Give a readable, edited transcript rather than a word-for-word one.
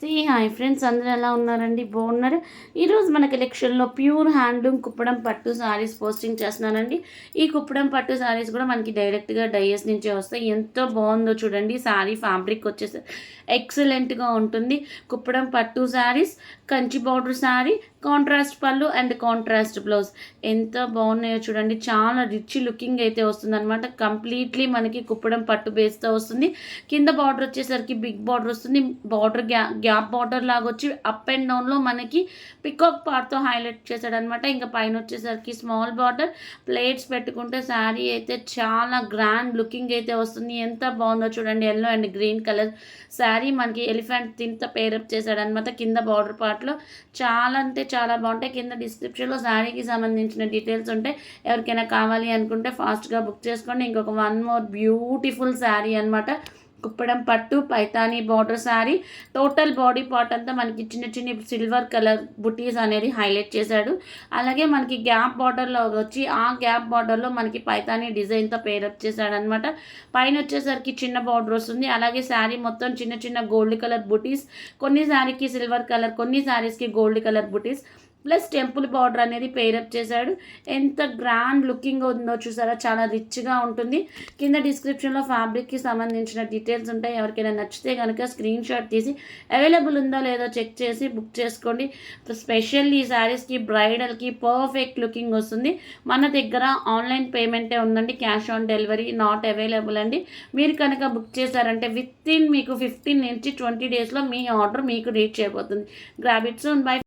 Hi friends, అందరూ ఎలా ఉన్నారండి? బాగున్నారు. ఈరోజు మన కలెక్షన్లో ప్యూర్ హ్యాండ్లూమ్ కుప్పడం పట్టు శారీస్ పోస్టింగ్ చేస్తున్నానండి. ఈ కుప్పడం పట్టు శారీస్ కూడా మనకి డైరెక్ట్గా డైయస్ నుంచే వస్తాయి. ఎంతో బాగుందో చూడండి. శారీ ఫ్యాబ్రిక్ వచ్చేసి ఎక్సలెంట్గా ఉంటుంది. కుప్పడం పట్టు శారీస్, కంచి బార్డర్ శారీ, కాంట్రాస్ట్ పళ్ళు అండ్ కాంట్రాస్ట్ బ్లౌజ్ ఎంత బాగున్నాయో చూడండి. చాలా రిచ్ లుకింగ్ అయితే వస్తుంది అనమాట. కంప్లీట్లీ మనకి కుప్పడం పట్టు బేస్తో వస్తుంది. కింద బార్డర్ వచ్చేసరికి బిగ్ బార్డర్ వస్తుంది. బార్డర్ గ్యాప్ బార్డర్ లాగా వచ్చి అప్ అండ్ డౌన్లో మనకి పికాక్ పార్ట్తో హైలైట్ చేశాడనమాట. ఇంకా పైన వచ్చేసరికి స్మాల్ బార్డర్ ప్లేట్స్ పెట్టుకుంటే శారీ అయితే చాలా గ్రాండ్ లుకింగ్ అయితే వస్తుంది. ఎంత బాగుందో చూడండి. Yellow and green colour sari మనకి ఎలిఫెంట్ థీమ్తో పేరప్ చేశాడనమాట. కింద బార్డర్ పార్ట్లో చాలా అంటే చాలా బాగుంటాయి. కింద డిస్క్రిప్షన్లో శారీకి సంబంధించిన డీటెయిల్స్ ఉంటాయి. ఎవరికైనా కావాలి అనుకుంటే ఫాస్ట్గా బుక్ చేసుకోండి. ఇంకొక వన్ మోర్ బ్యూటిఫుల్ శారీ అనమాట. కుప్పడం పట్టు Paithani border sari. Total body part అంతా మనకి చిన్న చిన్న సిల్వర్ కలర్ బుటీస్ అనేది హైలైట్ చేశాడు. అలాగే మనకి గ్యాప్ బార్డర్లో వచ్చి ఆ గ్యాప్ బార్డర్లో మనకి పైతానీ డిజైన్తో పేరప్ చేశాడనమాట. పైన వచ్చేసరికి చిన్న బార్డర్ వస్తుంది. అలాగే శారీ మొత్తం చిన్న చిన్న గోల్డ్ కలర్ బుటీస్, కొన్ని శారీకి సిల్వర్ కలర్, కొన్ని శారీస్కి గోల్డ్ కలర్ బుటీస్ ప్లస్ టెంపుల్ బార్డర్ అనేది పేరప్ చేశాడు. ఎంత గ్రాండ్ లుకింగ్ ఉందో చూసారా. చాలా రిచ్గా ఉంటుంది. కింద డిస్క్రిప్షన్లో ఫ్యాబ్రిక్కి సంబంధించిన డీటెయిల్స్ ఉంటాయి. ఎవరికైనా నచ్చితే కనుక స్క్రీన్ షాట్ తీసి అవైలబుల్ ఉందో లేదో చెక్ చేసి బుక్ చేసుకోండి. స్పెషల్ ఈ శారీస్కి బ్రైడల్కి పర్ఫెక్ట్ లుకింగ్ వస్తుంది. మన దగ్గర ఆన్లైన్ పేమెంటే ఉందండి. Cash on delivery not available అండి. మీరు కనుక బుక్ చేశారంటే విత్ ఇన్ మీకు 15 నుంచి 20 డేస్లో మీ ఆర్డర్ మీకు రీచ్ అయిపోతుంది. Grab it soon. బై.